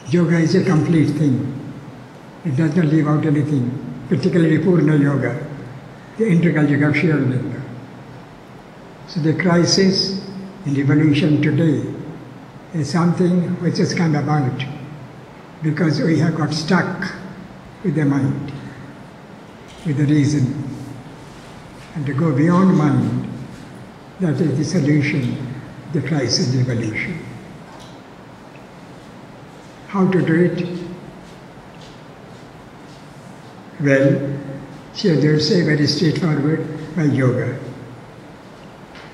Yoga is a complete thing. It does not leave out anything, particularly Purna Yoga, the integral yoga of Arabinda. So the crisis in evolution today is something which has come about because we have got stuck with the mind, with the reason. And to go beyond mind, that is the solution to the crisis of evolution. How to do it? Well, they say very straightforward, by yoga.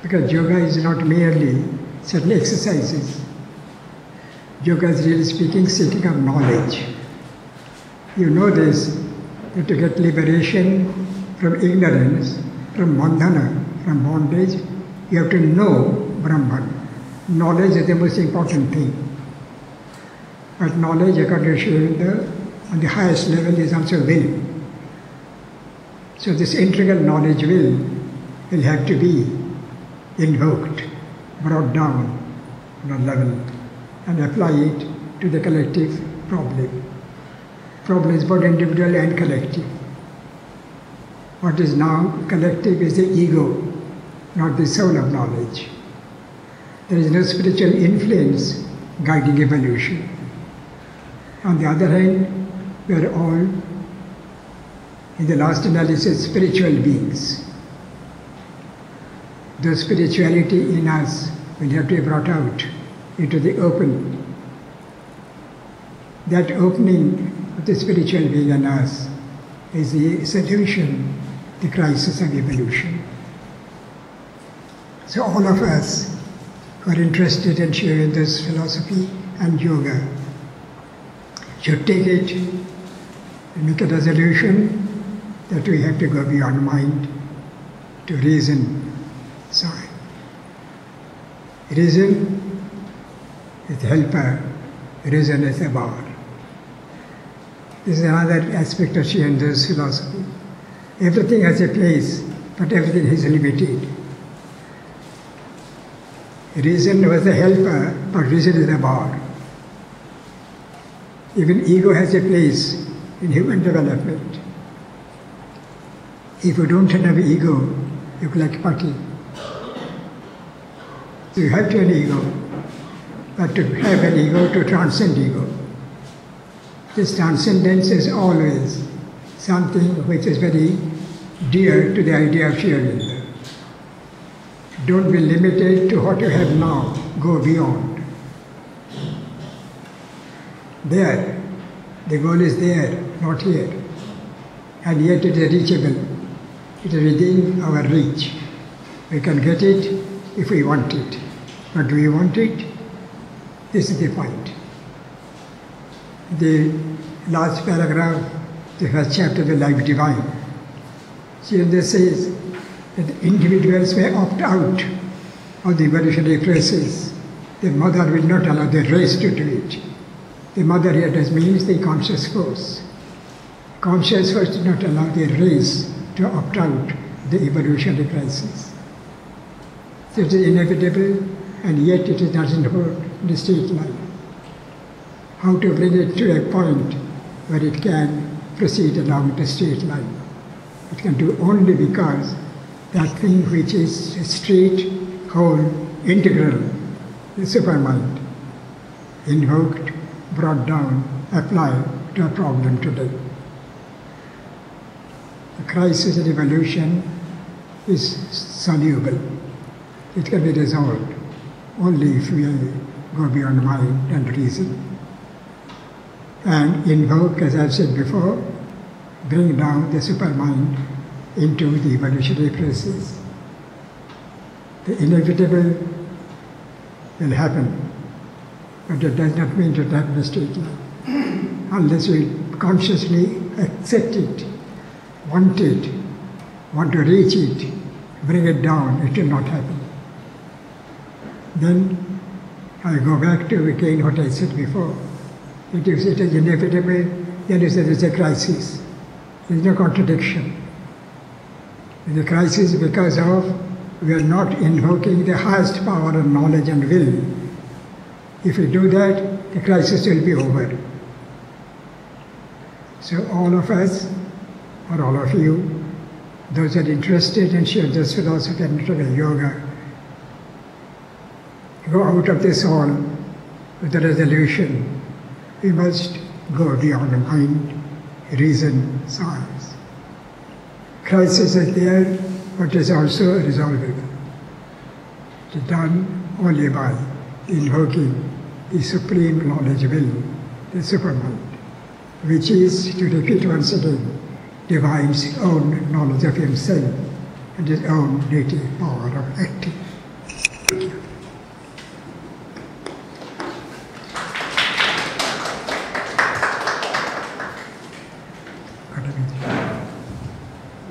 Because yoga is not merely certain exercises. Yoga is really speaking, seeking of knowledge. You know this, that to get liberation from ignorance, from bandhana, from bondage, you have to know Brahman. Knowledge is the most important thing. But knowledge, according to Aurobindo, on the highest level is also will. So this integral knowledge will have to be invoked, brought down on a level, and apply it to the collective problem. Problem is both individual and collective. What is now collective is the ego, not the soul of knowledge. There is no spiritual influence guiding evolution. On the other hand, we are all, in the last analysis, spiritual beings. The spirituality in us will have to be brought out into the open. That opening of the spiritual being in us is the solution to the crisis of evolution. So all of us who are interested in sharing this philosophy and yoga should take it and make a resolution that we have to go beyond mind to reason. Sorry. Reason is the helper, reason is the bar. This is another aspect of Aurobindo philosophy. Everything has a place, but everything is limited. Reason was the helper, but reason is the bar. Even ego has a place in human development. If you don't have ego, you like putty. So you have to have an ego, but to have an ego, to transcend ego. This transcendence is always something which is very dear to the idea of Aurobindo. Don't be limited to what you have now, go beyond. There, the goal is there, not here. And yet it is reachable. It is within our reach. We can get it if we want it. But do we want it? This is the point. The last paragraph, the first chapter of the Life Divine. Aurobindo says that individuals may opt out of the evolutionary process. The mother will not allow the race to do it. The mother here does means the conscious force. Conscious force did not allow the race to opt out the evolutionary crisis. So it is inevitable, and yet it is not involved in the state life. How to bring it to a point where it can proceed along the straight line. It can do only because that thing which is straight, whole, integral, the supermind, invoked, brought down, applied to a problem today. The crisis of evolution is soluble. It can be resolved only if we go beyond mind and reason. And invoke, as I've said before, bring down the supermind into the evolutionary process. The inevitable will happen, but it does not mean to happen in a straight line. Unless we consciously accept it, want to reach it, bring it down, it will not happen. Then I go back to again what I said before. It is inevitable, then there is a crisis. There is no contradiction. There is a crisis because of we are not invoking the highest power of knowledge and will If we do that, the crisis will be over. So all of us, or all of you, those that are interested in this philosophy and yoga, go out of this hall with the resolution: we must go beyond mind, reason, science. Crisis is there, but is also resolvable. It is done only by invoking the supreme knowledge will, the supermind, which is, to repeat once again, Divine's own knowledge of himself and his own native power of acting. Thank you.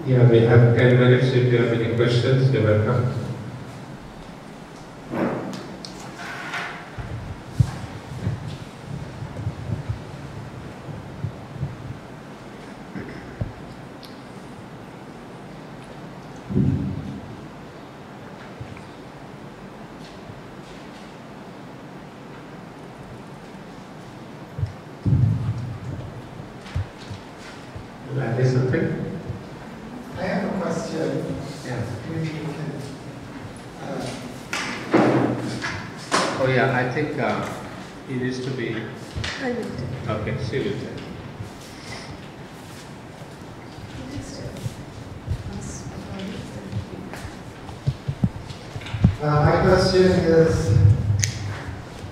Yeah, we have 10 minutes. If you have any questions, you're welcome. He needs to be. I will tell. Okay, she will tell. My question is,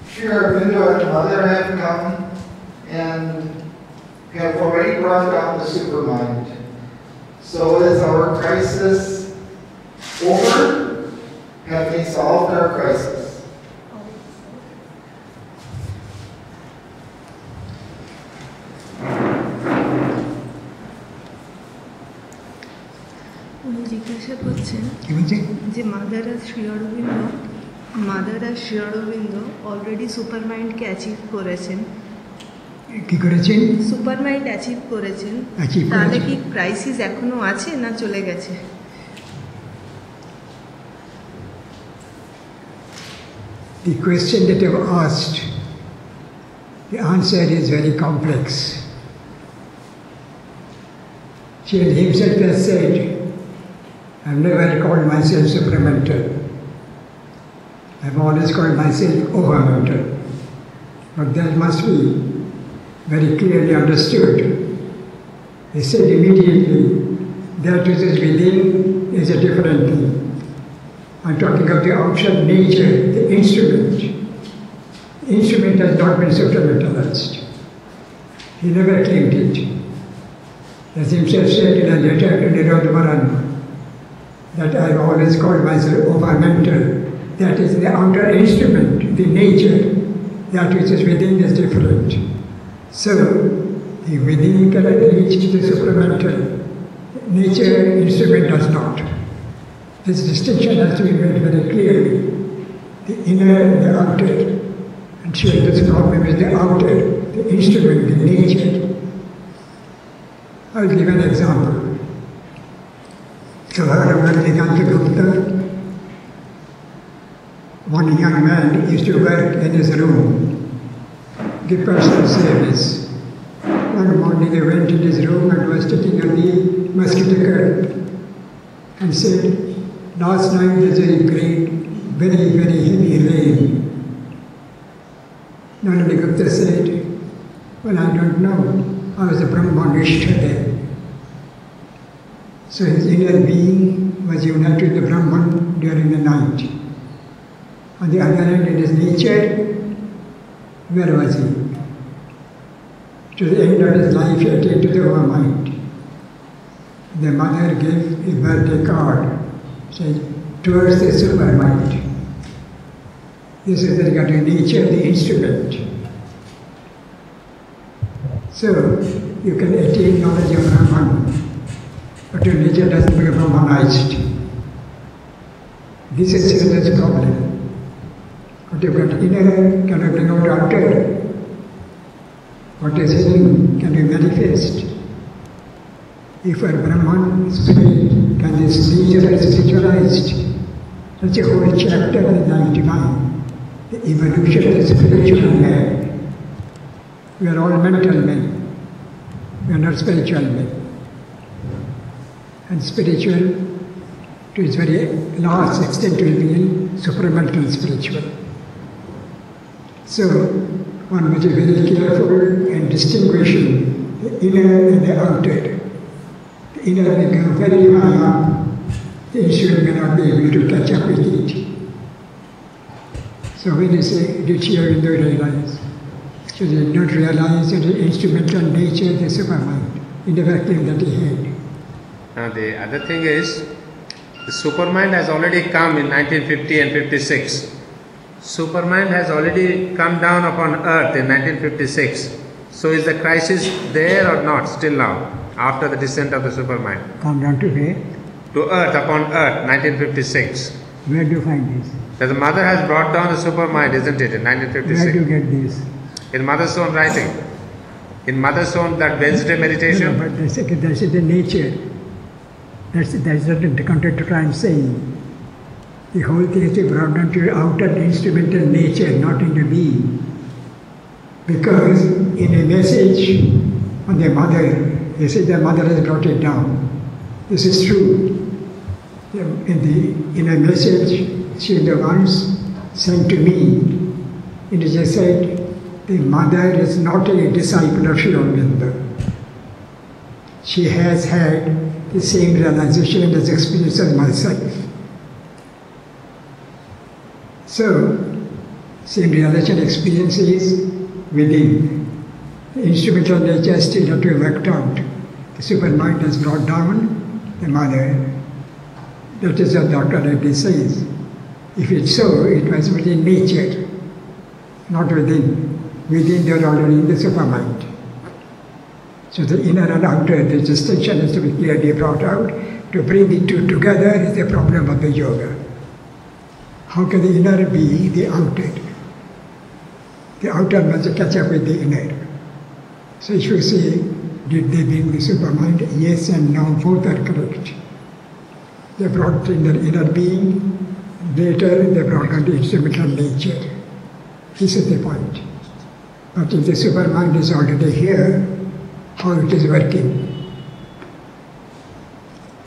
Sri Aurobindo and Mother have come and have already brought down the supermind. So is our crisis over? Have they solved our crisis? জিজ্ঞাসা করছেন যে mother আর Shri Aurobindo already সুপারমাইন্ডকে achieve করেছেন। কি করেছেন? সুপারমাইন্ড achieve করেছেন। তাহলে কি crisis এখনো আছে না চলে গেছে? The question that you have asked, the answer is very complex. He himself has said, I've never called myself supramental. I've always called myself overmental. But that must be very clearly understood. He said immediately, that which is within is a different thing. I'm talking of the outside nature, the instrument. The instrument has not been supramentalized. He never claimed it. As himself said in a letter to Nirodharan, that I've always called myself overmental. That is the outer instrument, the nature, that which is within is different. So, the within cannot reach the supramental. Nature, instrument does not. This distinction has to be made very clearly. The inner and the outer. And here this problem is the outer, the instrument, the nature. I'll give an example. So, one young man used to work in his room, give personal service. One morning he went in his room and was sitting on the mosquito curtain and said, last night there's a great, very, very heavy rain. Nandini Gupta said, well, I don't know. I was a Brahmanishta there. So his inner being was united with the Brahman during the night. On the other hand, in his nature, where was he? To the end of his life, he attained to the overmind. The mother gave a birthday card, said, towards the supermind. This is regarding nature, the instrument. So, you can attain knowledge of Brahman, but your nature doesn't become Brahmanized. This is the problem. What you've got inner cannot bring out outer. What is hidden can be manifest. If a Brahman spirit can this nature is spiritualized, such a whole chapter in the divine. the evolution of the spiritual man. We are all mental men. We are not spiritual men. And spiritual, to its very large extent, will be supramental spiritual. So, one must be very careful in distinguishing the inner and the outer. The inner may go very high up, the instrument may not be able to catch up with it. So when you say, did she Aurobindo realize? She did not realize that the instrumental nature of the supermind in the vacuum that he had. Now the other thing is, the supermind has already come in 1950 and 56. Supermind has already come down upon earth in 1956. So is the crisis there or not still now, after the descent of the supermind? Come down to where? To earth, upon earth, 1956. Where do you find this? That the mother has brought down the supermind, isn't it, in 1956? Where do you get this? In mother's own writing. In mother's own, that Wednesday meditation. No, but that's the nature. That's not the content to try and say. The whole thing is brought down to outer instrumental nature, not in the being. Because in a message on the mother, they say the mother has brought it down. This is true. In a message, she the once sent to me, it is just said, the mother is not a disciple of Aurobindo. She has had the same realization as experience of myself. So, same realization experiences within. The instrumental nature still not to be worked out. The supermind has brought down the mother. That is what Dr. Reddy says. If it's so, it was within nature, not within. Within they are already in the supermind. So the inner and outer, the distinction has to be clearly brought out. To bring the two together is the problem of the yoga. How can the inner be the outer? The outer must catch up with the inner. So if you say, did they bring the supermind? Yes and no, both are correct. They brought in their inner being, later they brought on the instrumental nature. This is the point. But if the supermind is already here, how it is working?